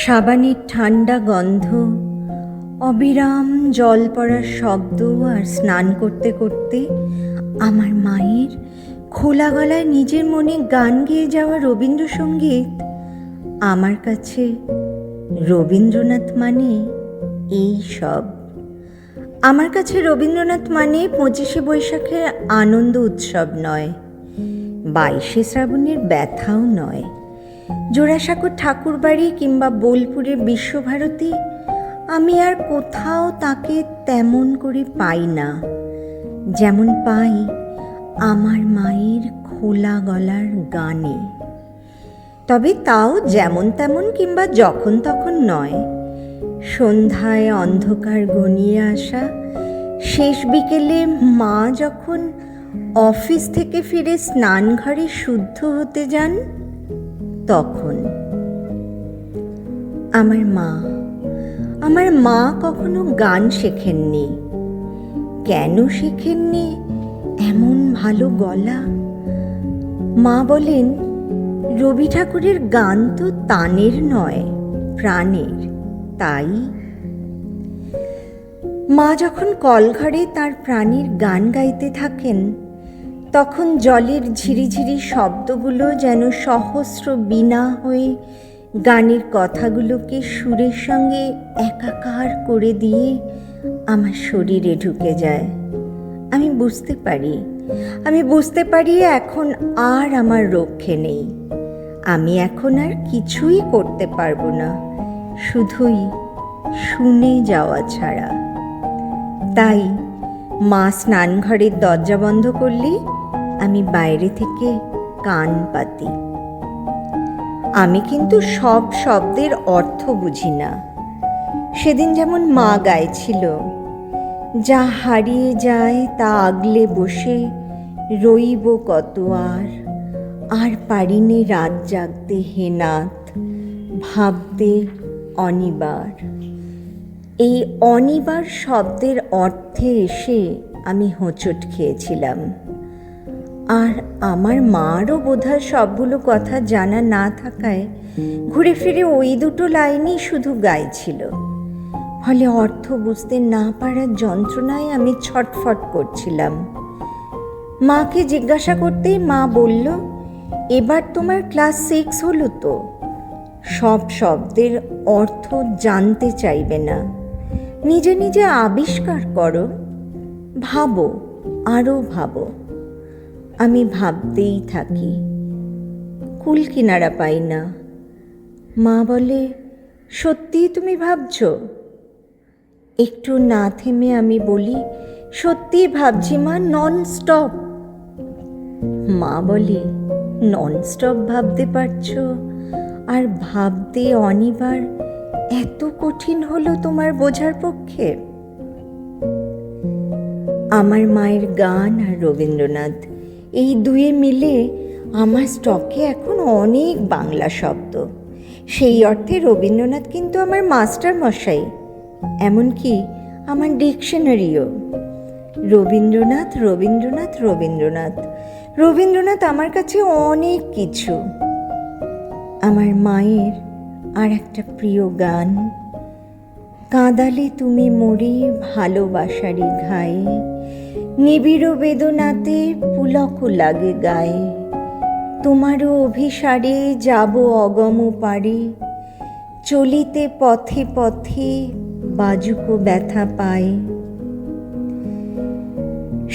সাবানের ঠান্ডা গন্ধ, অবিরাম জল পড়ার শব্দ আর স্নান করতে করতে আমার মায়ের খোলা গলায় নিজের মনে গান গেয়ে যাওয়া রবীন্দ্রসঙ্গীত। আমার কাছে রবীন্দ্রনাথ মানে এই সব। আমার কাছে রবীন্দ্রনাথ মানে 25শে বৈশাখের আনন্দ উৎসব নয়, 22শে শ্রাবণের ব্যথাও নয়, জোড়াসাঁকোর ঠাকুরবাড়ি কিংবা বোলপুরের বিশ্বভারতী। আমি আর কোথাও তাকে তেমন করে পাই না যেমন পাই আমার মায়ের খোলা গলার গানে। তবে তাও যেমন তেমন কিংবা যখন তখন নয়। সন্ধ্যায় অন্ধকার ঘনিয়ে আসা শেষ বিকেলে মা যখন অফিস থেকে ফিরে স্নানঘরে শুদ্ধ হতে যান, তখন আমার মা কখনো গান শেখেননি। কেন শেখেননি এমন ভালো গলা? মা বলেন, রবি ঠাকুরের গান তো তানের নয়, প্রাণের। তাই মা যখন কলঘরে তার প্রাণীর গান গাইতে থাকেন, তখন জলের ঝিরিঝিরি শব্দগুলো যেন সহস্র বীণা হয়ে গানের কথাগুলোকে সুরের সঙ্গে একাকার করে দিয়ে আমার শরীরে ঢুকে যায়। আমি বুঝতে পারি এখন আর আমার রক্ষে নেই। আমি এখন আর কিছুই করতে পারবো না, শুধুই শুনে যাওয়া ছাড়া। তাই মা স্নানঘরের দরজা বন্ধ করলে আমি বাইরে থেকে কান পাতি। আমি কিন্তু সব শব্দের অর্থ বুঝি না। সেদিন যেমন মা গাইছিল, যা হারিয়ে যায় তা আগলে বসে রইব কত আর পারিনে রাত জাগতে হে নাথ, ভাবতে অনিবার। এই অনিবার শব্দের অর্থে এসে আমি হোঁচট খেয়েছিলাম। আর আমার মারও বোধহয় সবগুলো কথা জানা না থাকায় ঘুরে ফিরে ওই দুটো লাইনই শুধু গাইছিল। ফলে অর্থ বুঝতে না পারার যন্ত্রণায় আমি ছটফট করছিলাম। মাকে জিজ্ঞাসা করতেই মা বলল, এবার তোমার ক্লাস 6 হলো তো, সব শব্দের অর্থ জানতে চাইবে না, নিজে নিজে আবিষ্কার করো, ভাবো, আরও ভাবো। আমি ভাবতেই থাকি, কুল কিনারা পাই না। মা বলে, সত্যিই তুমি ভাবছো? একটু না থেমে আমি বলি, সত্যিই ভাবছি মা, নন স্টপ। মা বলে, নন স্টপ ভাবতে পারছো আর ভাবতে অনিবার এত কঠিন হলো তোমার বোঝার পক্ষে? আমার মায়ের গান আর রবীন্দ্রনাথ, এই দুয়ে মিলে আমার স্টকে এখন অনেক বাংলা শব্দ। সেই অর্থে রবীন্দ্রনাথ কিন্তু আমার মাস্টার মশাই, এমনকি আমার ডিকশনারিও। রবীন্দ্রনাথ রবীন্দ্রনাথ রবীন্দ্রনাথ রবীন্দ্রনাথ আমার কাছে অনেক কিছু। আমার মায়ের আর একটা প্রিয় গান, কাঁদালে তুমি মরি ভালোবাসারি ঘায়ে, নিবিড় বেদনাতে পুলক লাগে গায়ে, তোমারও অভিসারে যাব অগম পারে, চলিতে পথে পথে বাজুকো ব্যথা পায়।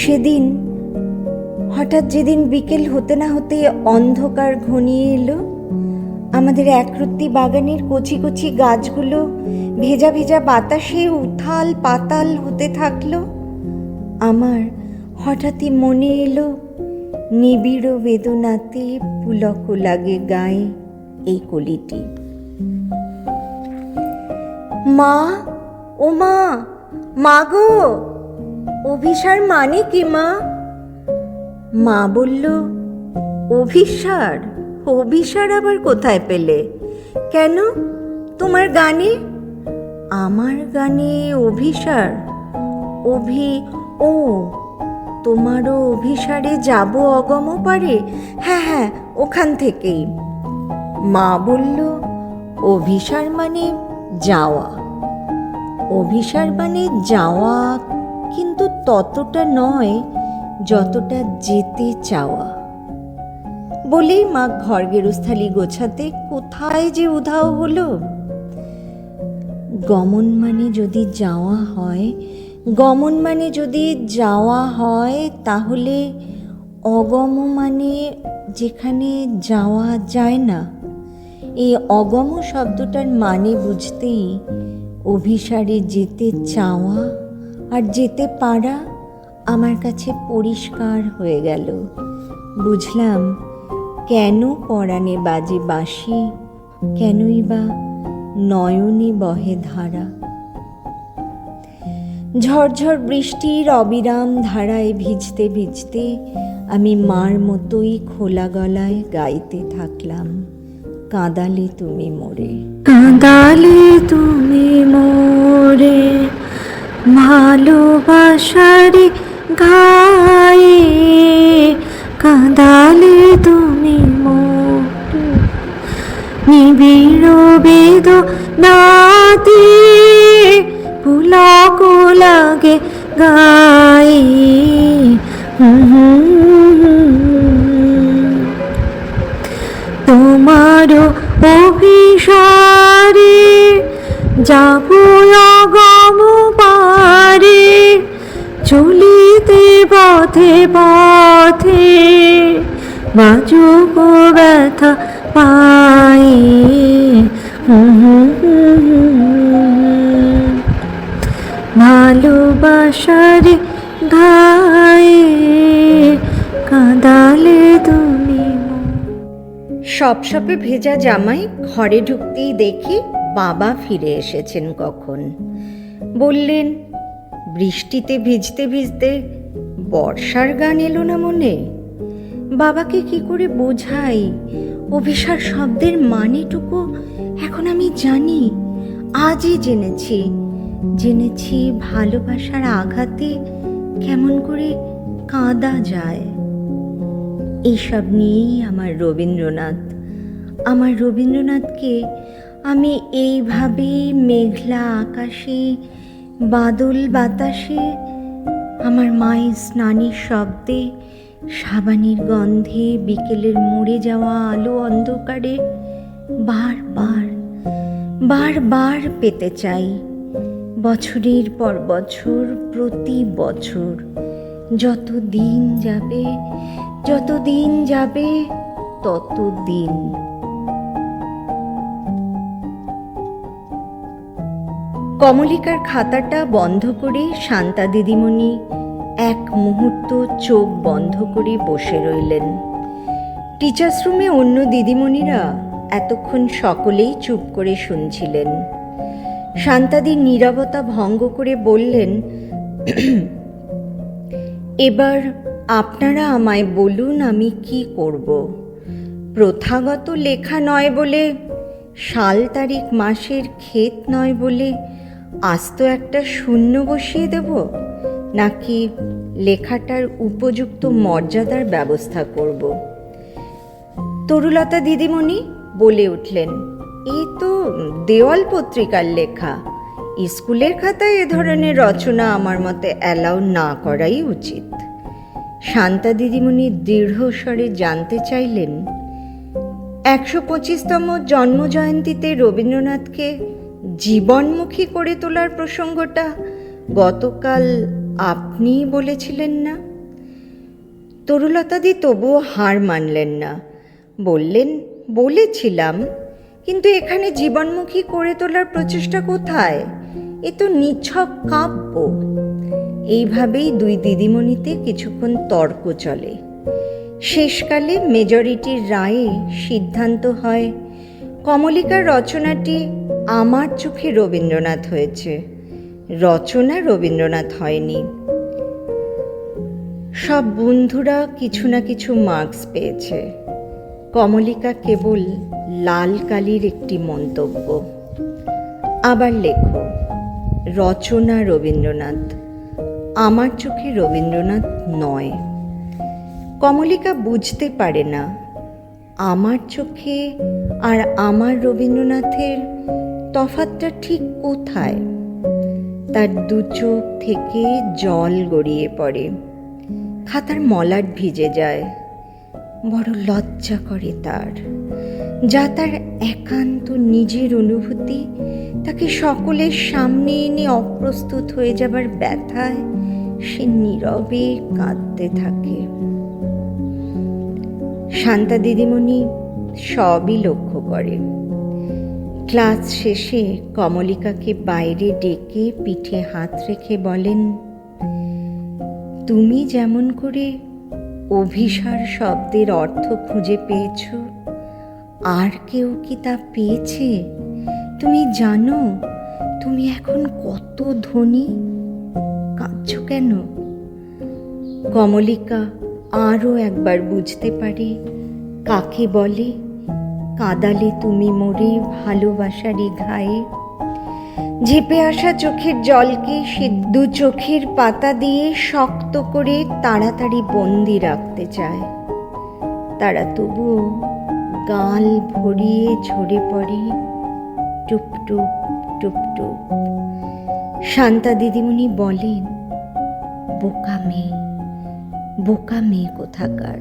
সেদিন হঠাৎ যেদিন বিকেল হতে না হতে অন্ধকার ঘনিয়ে এলো, আমাদের একরত্তি বাগানের কচি কচি গাছগুলো ভেজা ভেজা বাতাসে উথাল পাতাল হতে থাকলো। আমার হঠাৎই মনে এলো, নিবিড় বেদনাতে পুলক লাগে গায়ে, এই কলিটি। মা, ও মা, মা গো, অভিসার মানে কি মা? মা বলল, অভিসার? অভিসার আবার কোথায় পেলে? কেন, তোমার গানে? আমার গানে অভিসার? ও, তোমারও অভিসারে যাব অগম পারে? হ্যাঁ, ওখান থেকেই। মা বলল, অভিসার মানে যাওয়া, অভিসার মানে যাওয়া, কিন্তু ততটা নয় যতটা যেতে চাওয়া। বলেই মা ঘর গেরস্থালি গোছাতে কোথায় যে উধাও হলো। গমন মানে যদি যাওয়া হয়, গমন মানে যদি যাওয়া হয়, তাহলে অগম মানে যেখানে যাওয়া যায় না। এই অগম শব্দটার মানে বুঝতেই অভিসারে যেতে চাওয়া আর যেতে পারা আমার কাছে পরিষ্কার হয়ে গেল। বুঝলাম কেন পরাণে বাজে বাঁশি, কেনই বা নয়নে বহে ধারা। ঝরঝর বৃষ্টির অবিরাম ধারায় ভিজতে ভিজতে আমি মার মতোই খোলা গলায় গাইতে থাকলাম, কাঁদালে তুমি মোরে, কাঁদালে তুমি মোরে, ভালোবাসারে গায়ে, কাঁদালে তুমি মোরে, নিবিড় বেদনাতে পুলক লাগে গায়ে। তোমার অভিসারে যাব অগম পারে, চলিতে পথে পথে বাজুক ব্যথা পায়ে। ভালোবাসারে গায়ে, কাঁদালে তুমি। সপসপে ভেজা জামাই ঘরে ঢুকতেই দেখি বাবা ফিরে এসেছেন কখন। বললেন, বৃষ্টিতে ভিজতে ভিজতে বর্ষার গান এলো না মনে? বাবাকে কি করে বোঝাই অভিসার শব্দের মানেটুকু এখন আমি জানি, আজই জেনেছি ভালোবাসার আঘাতে কেমন করে কাঁদা যায়। এইসব নিয়েই আমার রবীন্দ্রনাথকে আমি এইভাবেই মেঘলা আকাশে, বাদল বাতাসে, আমার মায়ের স্নানের শব্দে, সাবানের গন্ধে, বিকেলের মরে যাওয়া আলো অন্ধকারে বারবার পেতে চাই, বছরের পর বছর, প্রতি বছর। যত দিন যাবে ততদিন। কমলিকার খাতাটা বন্ধ করে শান্তা দিদিমণি এক মুহূর্ত চোখ বন্ধ করে বসে রইলেন। টিচার্স রুমে অন্য দিদিমণিরা এতক্ষণ সকলেই চুপ করে শুনছিলেন। শান্তাদি নীরবতা ভঙ্গ করে বললেন, এবার আপনারা আমায় বলুন আমি কি করব। প্রথাগত লেখা নয় বলে, সাল তারিখ মাসের ক্ষেত নয় বলে আস্ত একটা শূন্য বসিয়ে দেব, নাকি লেখাটার উপযুক্ত মর্যাদার ব্যবস্থা করব? তরুলতা দিদিমণি বলে উঠলেন, এই তো দেওয়াল পত্রিকার লেখা, স্কুলের খাতায় এ ধরনের রচনা আমার মতে অ্যালাউ না করাই উচিত। শান্তা দিদিমণি দৃঢ় স্বরে জানতে চাইলেন, 125তম জন্মজয়ন্তীতে রবীন্দ্রনাথকে জীবনমুখী করে তোলার প্রসঙ্গটা গতকাল আপনিই বলেছিলেন না? তরুলতাদি তবুও হার মানলেন না, বললেন, বলেছিলাম, কিন্তু এখানে জীবনমুখী করে তোলার প্রচেষ্টা কোথায়? এ তো নিছক কাব্য। এইভাবেই দুই দিদিমণিতে কিছুক্ষণ তর্ক চলে। শেষকালে মেজরিটির রায়ে সিদ্ধান্ত হয়, কমলিকার রচনাটি আমার চোখে রবীন্দ্রনাথ হয়েছে, রচনা রবীন্দ্রনাথ হয়নি। সব বন্ধুরা কিছু না কিছু মার্কস পেয়েছে, কমলিকা কেবল লাল কালির একটি মন্তব্য। আবার লেখো, রচনা রবীন্দ্রনাথ, আমার চোখে রবীন্দ্রনাথ নয়। কমলিকা বুঝতে পারে না আমার চোখে আর আমার রবীন্দ্রনাথের তফাৎটা ঠিক কোথায়? তার দু চোখ থেকে জল গড়িয়ে পড়ে, খাতার মলাট ভিজে যায়। বড় লজ্জা করে তার, যা তার একান্ত নিজের অনুভূতি তাকে সকলের সামনে এনে অপ্রস্তুত হয়ে যাবার ব্যথায় সে নীরবে কাঁদতে থাকে। শান্তা দিদিমণি সবই লক্ষ্য করে। ক্লাস শেষে কমলিকাকে বাইরে ডেকে পিঠে হাত রেখে বলেন, তুমি যেমন করে অভিসার শব্দের অর্থ খুঁজে পেয়েছ, আর কেউ কি তা পেয়েছে? তুমি জানো তুমি এখন কত ধনী? কাঁদছ কেন? কমলিকা আরও একবার বুঝতে পারে কাকে বলে কাঁদালে তুমি মোরে ভালোবাসারই ঘায়ে। ঝেপে আসা চোখের জলকে সে দু চোখের পাতা দিয়ে শক্ত করে তাড়াতাড়ি বন্দি রাখতে চায়। তারা তবুও গাল ভরিয়ে ঝরে পড়ে টুপটুপ টুপটুপ। শান্তা দিদিমণি বলেন, বোকা মেয়ে, বোকা মেয়ে কোথাকার।